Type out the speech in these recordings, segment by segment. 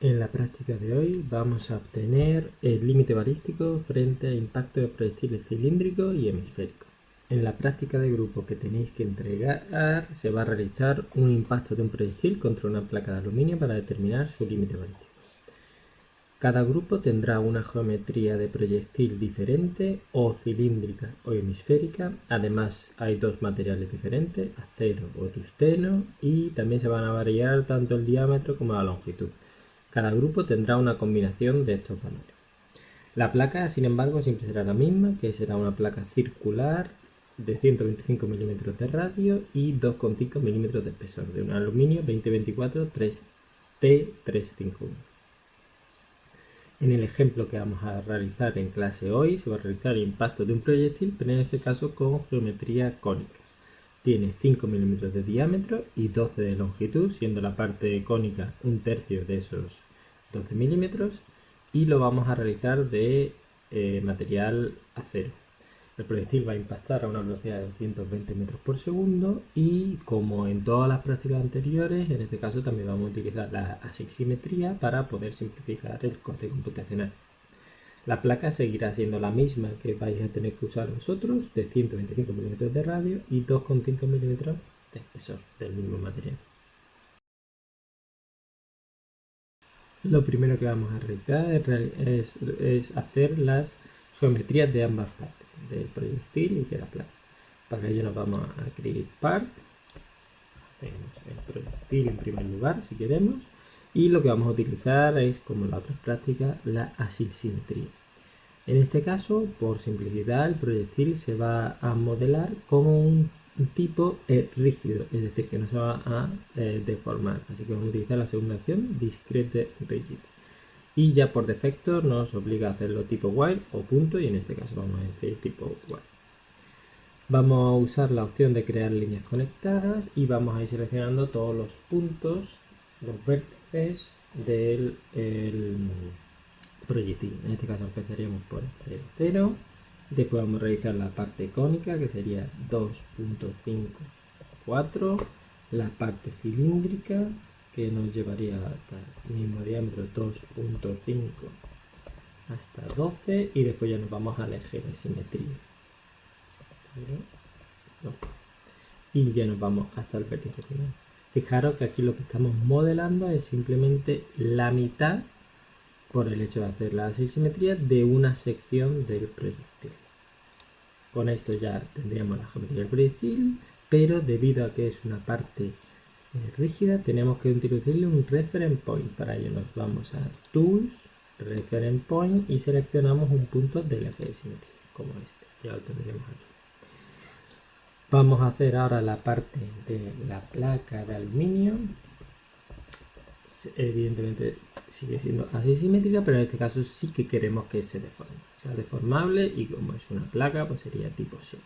En la práctica de hoy vamos a obtener el límite balístico frente a impacto de proyectiles cilíndricos y hemisféricos. En la práctica de grupo que tenéis que entregar se va a realizar un impacto de un proyectil contra una placa de aluminio para determinar su límite balístico. Cada grupo tendrá una geometría de proyectil diferente o cilíndrica o hemisférica. Además hay dos materiales diferentes, acero o tungsteno, y también se van a variar tanto el diámetro como la longitud. Cada grupo tendrá una combinación de estos valores. La placa, sin embargo, siempre será la misma, que será una placa circular de 125 milímetros de radio y 2,5 milímetros de espesor, de un aluminio 2024 T351. En el ejemplo que vamos a realizar en clase hoy se va a realizar el impacto de un proyectil, pero en este caso con geometría cónica. Tiene 5 milímetros de diámetro y 12 de longitud, siendo la parte cónica un tercio de esos 12 milímetros, y lo vamos a realizar de material acero. El proyectil va a impactar a una velocidad de 220 metros por segundo y, como en todas las prácticas anteriores, en este caso también vamos a utilizar la aximetría para poder simplificar el coste computacional. La placa seguirá siendo la misma que vais a tener que usar vosotros, de 125 milímetros de radio y 2,5 milímetros de espesor del mismo material. Lo primero que vamos a realizar es hacer las geometrías de ambas partes, del proyectil y de la placa. Para ello nos vamos a Create Part, hacemos el proyectil en primer lugar si queremos, y lo que vamos a utilizar es, como en la otra práctica, la asimetría. En este caso, por simplicidad, el proyectil se va a modelar como un tipo rígido, es decir, que no se va a deformar. Así que vamos a utilizar la segunda opción, Discrete Rigid. Y ya por defecto nos obliga a hacerlo tipo while o punto, y en este caso vamos a decir tipo while. Vamos a usar la opción de crear líneas conectadas y vamos a ir seleccionando todos los puntos, los vértices del proyectil. En este caso empezaríamos por 0, 0. Después vamos a realizar la parte cónica, que sería 2,54. La parte cilíndrica, que nos llevaría hasta el mismo diámetro, 2,5 hasta 12. Y después ya nos vamos al eje de simetría. Y ya nos vamos hasta el vértice final. Fijaros que aquí lo que estamos modelando es simplemente la mitad, por el hecho de hacer la asimetría, de una sección del proyectil. Con esto ya tendríamos la geometría del proyectil, pero debido a que es una parte rígida, tenemos que introducirle un reference point. Para ello nos vamos a Tools, Reference Point, y seleccionamos un punto del eje de simetría, como este. Ya lo tendremos aquí. Vamos a hacer ahora la parte de la placa de aluminio. Evidentemente sigue siendo asimétrica, pero en este caso sí que queremos que se deforme, sea deformable, y como es una placa, pues sería tipo sí.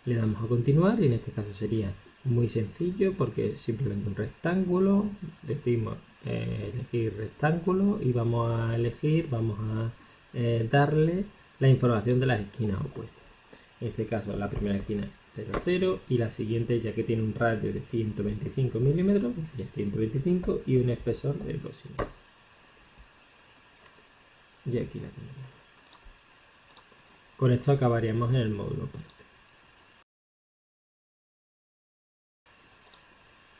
Le damos a continuar y en este caso sería muy sencillo porque es simplemente un rectángulo. Decimos elegir rectángulo y vamos a darle la información de las esquinas opuestas. En este caso la primera esquina 0, 0, y la siguiente, ya que tiene un radio de 125 milímetros, ya 125, y un espesor de 2 milímetros. Y aquí la tenemos. Con esto acabaríamos en el módulo parte.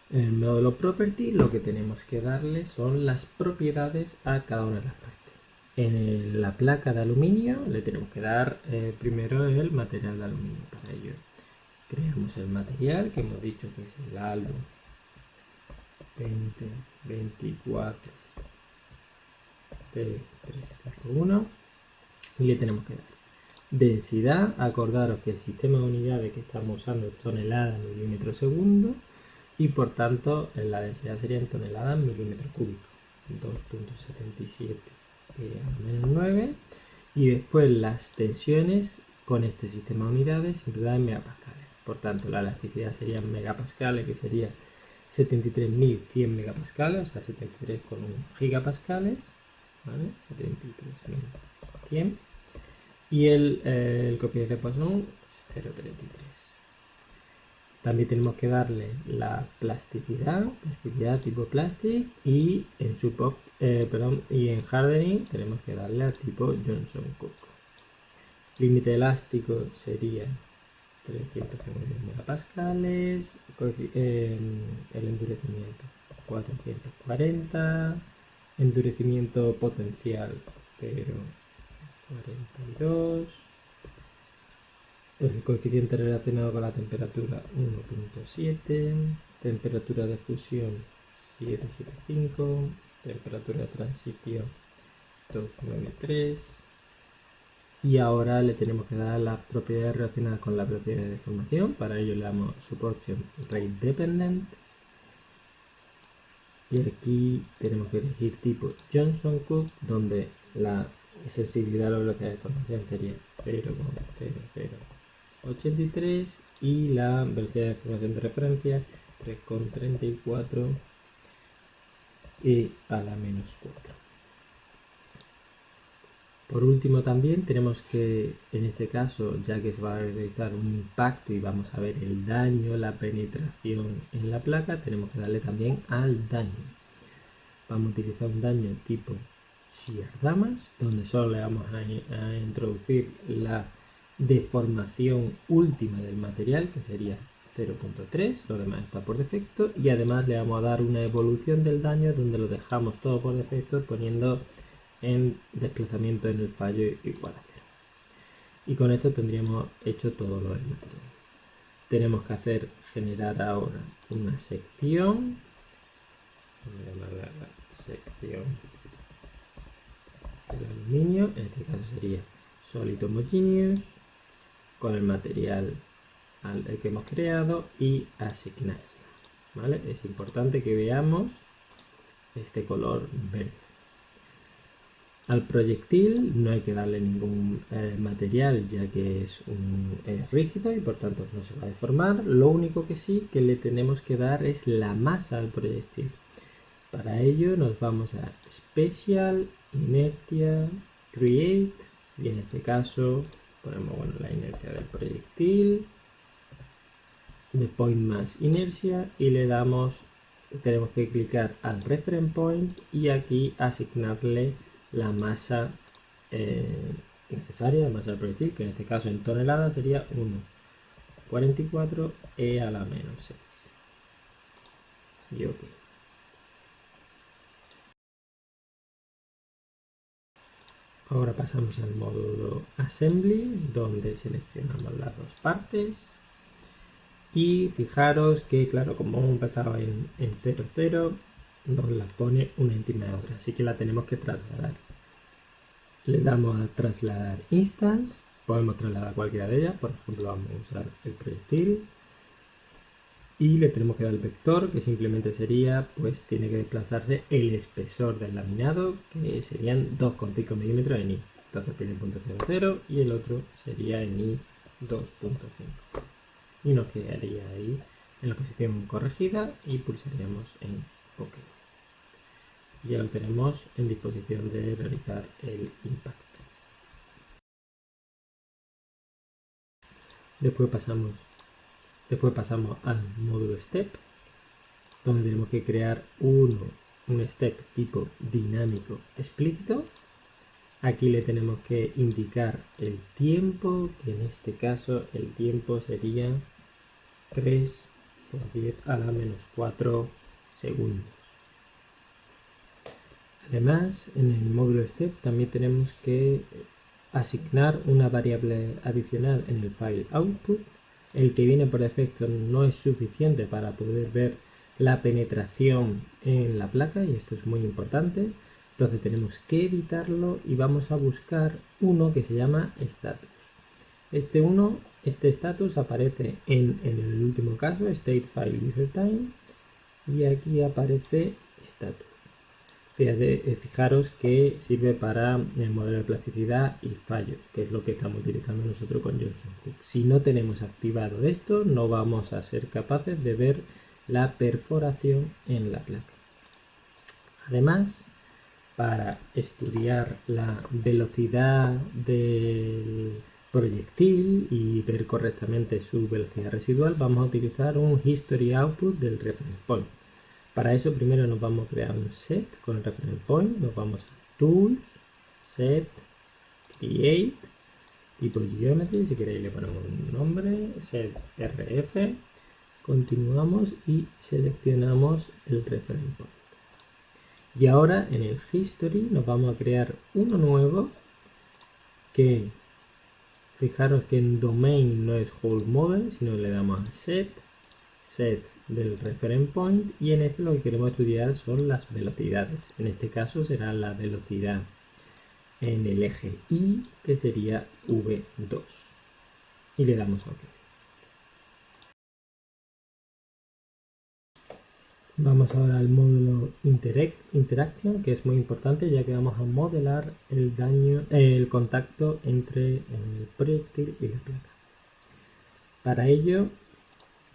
En el módulo property lo que tenemos que darle son las propiedades a cada una de las partes. En la placa de aluminio le tenemos que dar primero el material de aluminio. Para ello creamos el material, que hemos dicho que es el ALU 2024 T351, y le tenemos que dar densidad. Acordaros que el sistema de unidades que estamos usando es tonelada milímetro segundo, y por tanto la densidad sería en toneladas milímetros cúbicos, 2,77 menos 9. Y después las tensiones con este sistema de unidades siempre da en megapascales. Por tanto, la elasticidad sería en megapascales, que sería 73.100 megapascales, o sea, 73,1 gigapascales, ¿vale? 73.100. Y el coeficiente de Poisson, 0,33. También tenemos que darle la plasticidad tipo plastic, y en y en hardening tenemos que darle a tipo Johnson-Cook. Límite elástico sería 350 megapascales, el endurecimiento 440, endurecimiento potencial 0,42, el coeficiente relacionado con la temperatura 1,7, temperatura de fusión 775, temperatura de transición 293. Y ahora le tenemos que dar las propiedades relacionadas con la velocidad de deformación. Para ello le damos Suboption Rate Dependent. Y aquí tenemos que elegir tipo Johnson-Cook, donde la sensibilidad a la velocidad de deformación sería 0,0083 y la velocidad de deformación de referencia 3,34 y a la menos 4. Por último también tenemos que, en este caso, ya que se va a realizar un impacto y vamos a ver el daño, la penetración en la placa, tenemos que darle también al daño. Vamos a utilizar un daño tipo Shear Damage, donde solo le vamos a introducir la deformación última del material, que sería 0,3, lo demás está por defecto, y además le vamos a dar una evolución del daño donde lo dejamos todo por defecto poniendo en desplazamiento en el fallo igual a 0. Y con esto tendríamos hecho todo lo del material. Tenemos que generar ahora una sección, vamos a llamarla la sección del aluminio, en este caso sería Solid Homogeneous, con el material que hemos creado y asignarse. ¿Vale? Es importante que veamos este color verde. Al proyectil no hay que darle ningún material, ya que es rígido y por tanto no se va a deformar. Lo único que sí que le tenemos que dar es la masa al proyectil. Para ello nos vamos a Special, Inertia, Create, y en este caso ponemos la inercia del proyectil, de Point Mass Inercia, y le damos, tenemos que clicar al Reference Point y aquí asignarle la masa necesaria, la masa del proyectil, que en este caso en toneladas sería 1,44 e a la menos 6. Y ok. Ahora pasamos al módulo Assembly, donde seleccionamos las dos partes. Y fijaros que, claro, como hemos empezado en 0,0, nos la pone una encima de otra, así que la tenemos que trasladar. Le damos a trasladar instance, podemos trasladar cualquiera de ellas, por ejemplo vamos a usar el proyectil. Y le tenemos que dar el vector, que simplemente sería, pues tiene que desplazarse el espesor del laminado, que serían 2,5 milímetros en I. Entonces el primer punto 0,0 y el otro sería en I 2,5. Y nos quedaría ahí en la posición corregida y pulsaríamos en OK. Ya lo tenemos en disposición de realizar el impacto. Después pasamos al módulo Step, donde tenemos que crear un step tipo dinámico explícito. Aquí le tenemos que indicar el tiempo, que en este caso el tiempo sería 3 por 10 a la menos 4 segundos. Además, en el módulo step también tenemos que asignar una variable adicional en el file output. El que viene por defecto no es suficiente para poder ver la penetración en la placa, y esto es muy importante. Entonces tenemos que editarlo y vamos a buscar uno que se llama status. Este status aparece en el último caso, state file user time, y aquí aparece status. Fijaros que sirve para el modelo de plasticidad y fallo, que es lo que estamos utilizando nosotros con Johnson-Cook. Si no tenemos activado esto, no vamos a ser capaces de ver la perforación en la placa. Además, para estudiar la velocidad del proyectil y ver correctamente su velocidad residual, vamos a utilizar un History Output del Reference Point. Para eso primero nos vamos a crear un set con el reference point, nos vamos a Tools, Set, Create, tipo Geometry, si queréis le ponemos un nombre, Set RF, continuamos y seleccionamos el reference point. Y ahora en el History nos vamos a crear uno nuevo que, fijaros que en Domain no es Whole Model, sino le damos a Set del reference point y en este lo que queremos estudiar son las velocidades. En este caso será la velocidad en el eje Y, que sería V2. Y le damos a OK. Vamos ahora al módulo Interaction, que es muy importante ya que vamos a modelar el contacto entre el proyectil y la placa. Para ello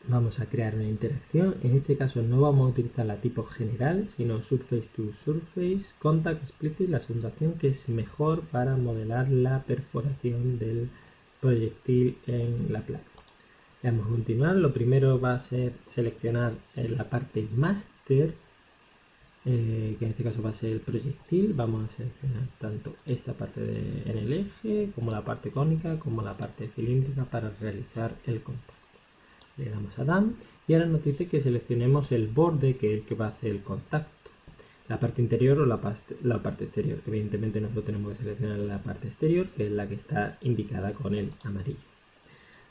vamos a crear una interacción. En este caso no vamos a utilizar la tipo general, sino Surface to Surface Contact Split, la segunda opción, que es mejor para modelar la perforación del proyectil en la placa. Le damos a continuar. Lo primero va a ser seleccionar la parte master, que en este caso va a ser el proyectil. Vamos a seleccionar tanto esta parte en el eje, como la parte cónica, como la parte cilíndrica para realizar el contacto. Le damos a Done y ahora nos dice que seleccionemos el borde, que es el que va a hacer el contacto. La parte interior o la parte exterior. Evidentemente nosotros tenemos que seleccionar la parte exterior, que es la que está indicada con el amarillo.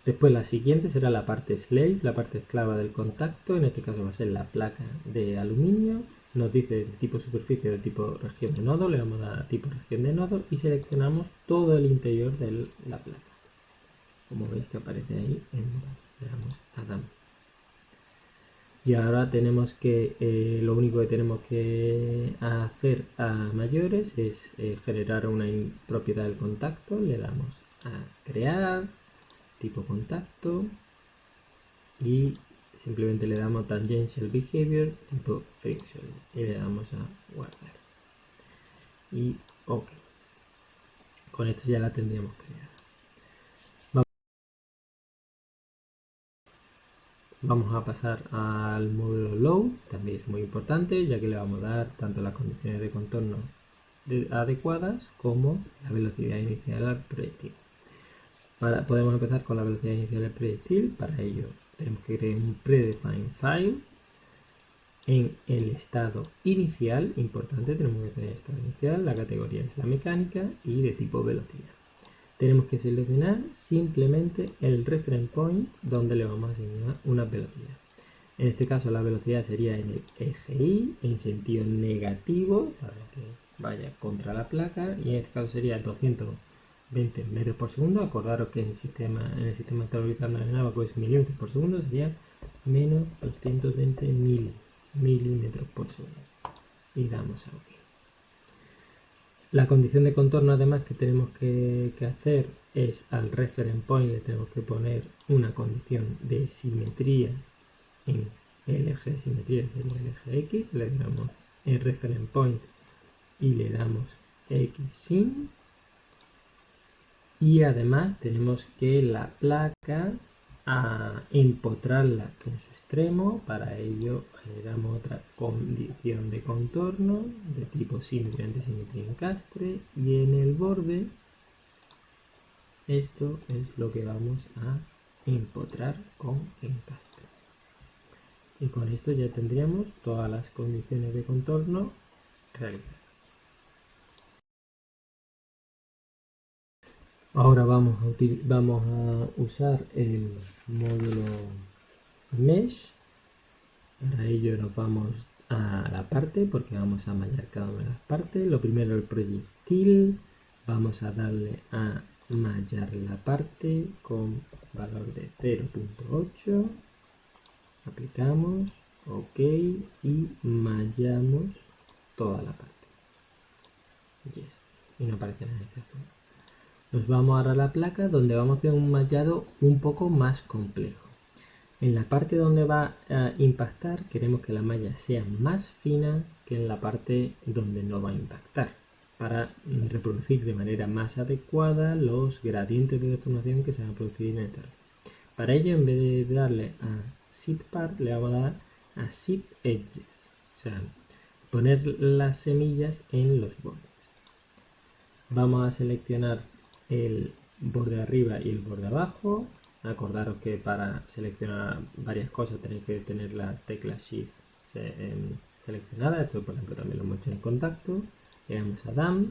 Después la siguiente será la parte slave, la parte esclava del contacto. En este caso va a ser la placa de aluminio. Nos dice de tipo superficie o de tipo región de nodo. Le vamos a dar a tipo región de nodo y seleccionamos todo el interior de la placa. Como veis que aparece ahí en morado. Le damos a Done. Y ahora tenemos que, lo único que tenemos que hacer a mayores es generar una propiedad del contacto. Le damos a crear, tipo contacto, y simplemente le damos tangential behavior tipo friction y le damos a guardar y OK. Con esto ya la tendríamos creada. Vamos a pasar al módulo load, también es muy importante ya que le vamos a dar tanto las condiciones de contorno adecuadas como la velocidad inicial al proyectil. Podemos empezar con la velocidad inicial del proyectil. Para ello tenemos que crear un predefined file. En el estado inicial, importante, tenemos que hacer el estado inicial, la categoría es la mecánica y de tipo velocidad. Tenemos que seleccionar simplemente el reference point donde le vamos a asignar una velocidad. En este caso la velocidad sería en el eje Y, en sentido negativo, para que vaya contra la placa, y en este caso sería 220 metros por segundo. Acordaros que en el sistema estabilizado en Abaco es milímetros por segundo, sería menos 220 milímetros por segundo. Y damos a OK. La condición de contorno además que tenemos que hacer es al reference point le tenemos que poner una condición de simetría en el eje de simetría, sería el eje X. Le damos el reference point y le damos X sin. Y además tenemos que la placa a empotrarla en su extremo. Para ello generamos otra condición de contorno de tipo simetría, antisimetría, encastre, y en el borde esto es lo que vamos a empotrar con encastre. Y con esto ya tendríamos todas las condiciones de contorno realizadas. Ahora vamos a usar el módulo Mesh. Para ello nos vamos a la parte, porque vamos a mallar cada una de las partes. Lo primero, el proyectil. Vamos a darle a mallar la parte con valor de 0.8. Aplicamos, OK, y mallamos toda la parte. Yes. Y no aparece nada de azul. Nos vamos ahora a la placa, donde vamos a hacer un mallado un poco más complejo. En la parte donde va a impactar queremos que la malla sea más fina que en la parte donde no va a impactar, para reproducir de manera más adecuada los gradientes de deformación que se van a producir en el terreno. Para ello, en vez de darle a Zip Part, le vamos a dar a Zip Edges. sea, poner las semillas en los bordes. Vamos a seleccionar el borde arriba y el borde abajo. Acordaros que para seleccionar varias cosas tenéis que tener la tecla Shift seleccionada. Esto, por ejemplo, también lo hemos hecho en contacto. Le damos a Done.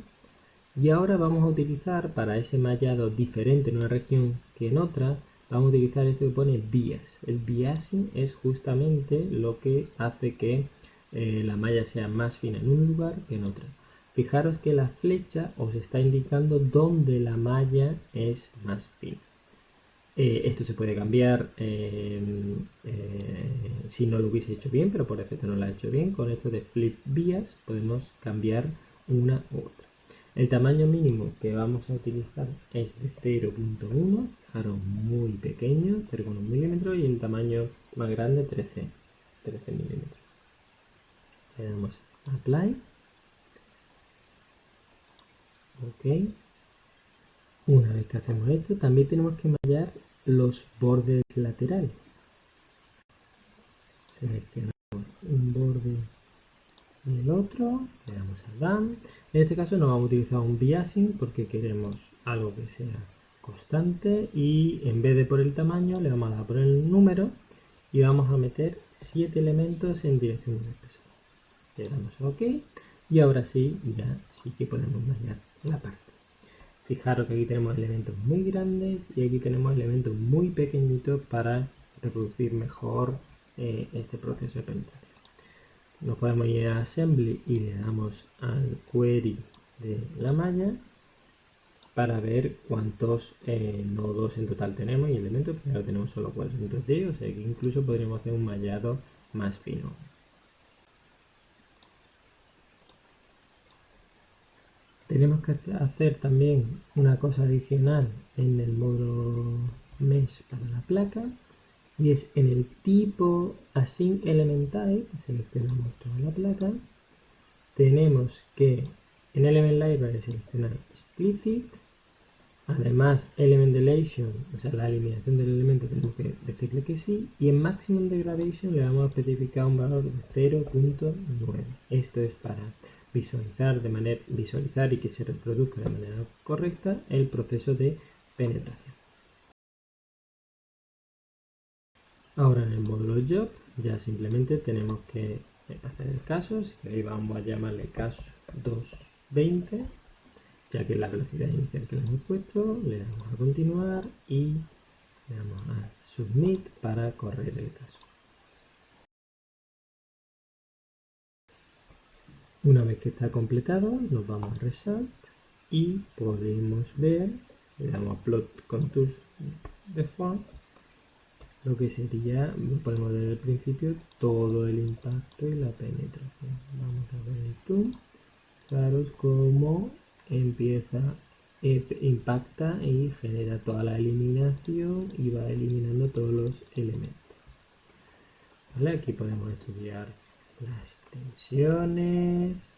Y ahora vamos a utilizar, para ese mallado diferente en una región que en otra, vamos a utilizar esto que pone bias. El biasing es justamente lo que hace que la malla sea más fina en un lugar que en otro. Fijaros que la flecha os está indicando dónde la malla es más fina. Esto se puede cambiar si no lo hubiese hecho bien, pero por defecto no lo ha hecho bien. Con esto de Flip Bias podemos cambiar una u otra. El tamaño mínimo que vamos a utilizar es de 0.1, fijaros, muy pequeño, 0,1 milímetros, y el tamaño más grande 13 milímetros. Le damos a Apply. Ok. Una vez que hacemos esto, también tenemos que mallar los bordes laterales. Seleccionamos un borde y el otro, le damos a Done. En este caso no vamos a utilizar un biasing porque queremos algo que sea constante, y en vez de por el tamaño le vamos a dar por el número y vamos a meter 7 elementos en dirección universal. Le damos a OK y ahora sí, ya sí que podemos mallar la parte. Fijaros que aquí tenemos elementos muy grandes y aquí tenemos elementos muy pequeñitos para reproducir mejor este proceso de penetración. Nos podemos ir a Assembly y le damos al query de la malla para ver cuántos nodos en total tenemos y elementos. Fijaros, tenemos solo 410, o sea que incluso podríamos hacer un mallado más fino. Tenemos que hacer también una cosa adicional en el modo Mesh para la placa, y es en el tipo Async Element Type. Seleccionamos toda la placa. Tenemos que en Element Library seleccionar Explicit. Además, Element Deletion, o sea, la eliminación del elemento, tenemos que decirle que sí. Y en Maximum Degradation le vamos a especificar un valor de 0.9. Esto es para visualizar y que se reproduzca de manera correcta el proceso de penetración. Ahora en el módulo Job ya simplemente tenemos que hacer el caso. Si queréis, vamos a llamarle caso 220, ya que es la velocidad inicial que le hemos puesto. Le damos a continuar y le damos a Submit para correr el caso. Una vez que está completado, nos vamos a Result y podemos ver, le damos a Plot Contours Deform, lo que sería, podemos ver al principio todo el impacto y la penetración. Vamos a ver el zoom. Fijaros cómo empieza, impacta y genera toda la eliminación y va eliminando todos los elementos. ¿Vale? Aquí podemos estudiar las tensiones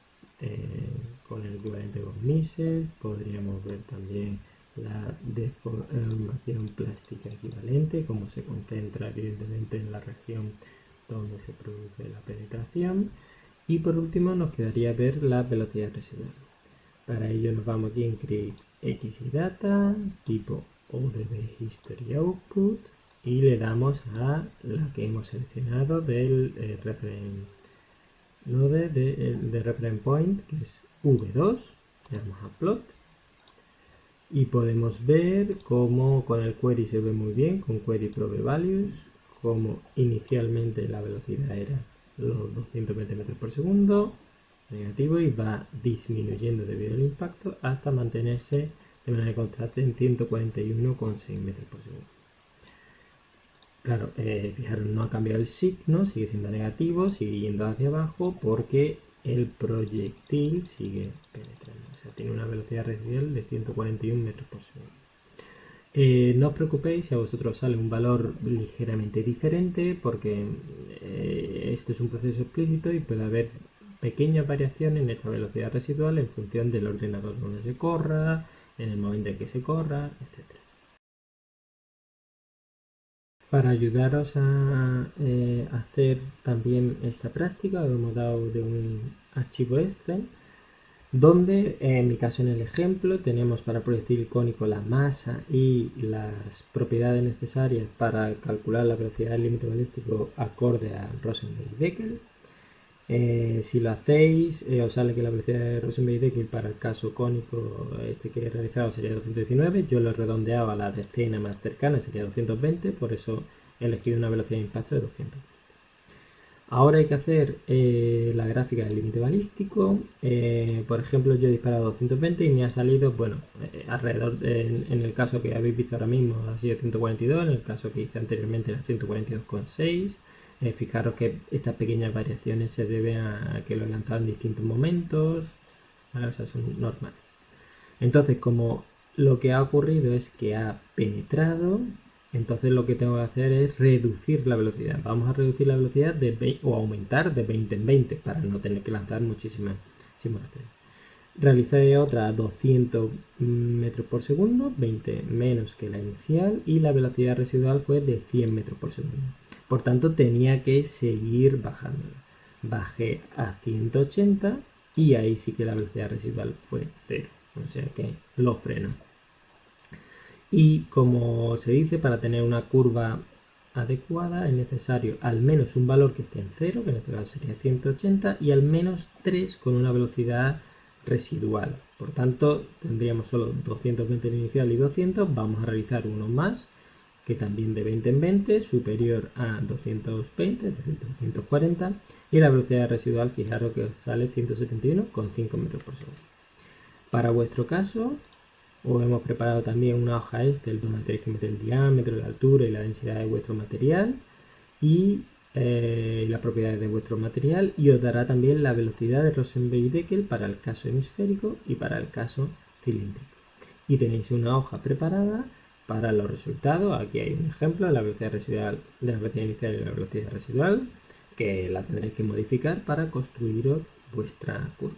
con el equivalente con Mises. Podríamos ver también la deformación plástica equivalente, cómo se concentra evidentemente en la región donde se produce la penetración. Y por último nos quedaría ver la velocidad residual. Para ello nos vamos aquí en Create X y Data, tipo ODB History Output, y le damos a la que hemos seleccionado del reference node de reference point, que es V2. Le damos a Plot y podemos ver cómo con el query se ve muy bien, con query probe values, como inicialmente la velocidad era los 220 metros por segundo, negativo, y va disminuyendo debido al impacto hasta mantenerse de manera constante en 141,6 metros por segundo. Claro, fijaros, no ha cambiado el signo, sigue siendo negativo, sigue yendo hacia abajo porque el proyectil sigue penetrando. O sea, tiene una velocidad residual de 141 metros por segundo. No os preocupéis si a vosotros sale un valor ligeramente diferente, porque esto es un proceso explícito y puede haber pequeñas variaciones en esta velocidad residual en función del ordenador donde se corra, en el momento en que se corra, etc. Para ayudaros a hacer también esta práctica, os hemos dado de un archivo Excel donde en mi caso en el ejemplo tenemos para proyectil cónico la masa y las propiedades necesarias para calcular la velocidad del límite balístico acorde a Rosenberg-Beckel. Si lo hacéis, os sale que la velocidad de Rosenberg-Beckel para el caso cónico que he realizado sería 219. Yo lo he redondeado a la decena más cercana, sería 220, por eso he elegido una velocidad de impacto de 200. Ahora hay que hacer la gráfica del límite balístico. Por ejemplo, yo he disparado 220 y me ha salido, bueno, alrededor, en el caso que habéis visto ahora mismo ha sido 142, en el caso que hice anteriormente era 142,6. Fijaros que estas pequeñas variaciones se deben a que lo he lanzado en distintos momentos, ¿vale? O sea, son normales. Entonces, como lo que ha ocurrido es que ha penetrado, entonces lo que tengo que hacer es reducir la velocidad. Vamos a reducir la velocidad o aumentar de 20 en 20 para no tener que lanzar muchísimas simulaciones. Realicé otra a 200 metros por segundo, 20 menos que la inicial, y la velocidad residual fue de 100 metros por segundo. Por tanto, tenía que seguir bajando. Bajé a 180 y ahí sí que la velocidad residual fue 0. O sea que lo freno. Y como se dice, para tener una curva adecuada es necesario al menos un valor que esté en 0, que en este caso sería 180, y al menos 3 con una velocidad residual. Por tanto, tendríamos solo 220 en inicial y 200. Vamos a realizar uno más, que también de 20 en 20, superior a 220, es decir, 240. Y la velocidad residual, fijaros que os sale 171,5 metros por segundo. Para vuestro caso, os hemos preparado también una hoja Excel donde tenéis que meter el diámetro, la altura y la densidad de vuestro material y las propiedades de vuestro material, y os dará también la velocidad de Rosenberg-Beckel para el caso hemisférico y para el caso cilíndrico. Y tenéis una hoja preparada para los resultados. Aquí hay un ejemplo de la velocidad residual, de la velocidad inicial y la velocidad residual, que la tendréis que modificar para construir vuestra curva.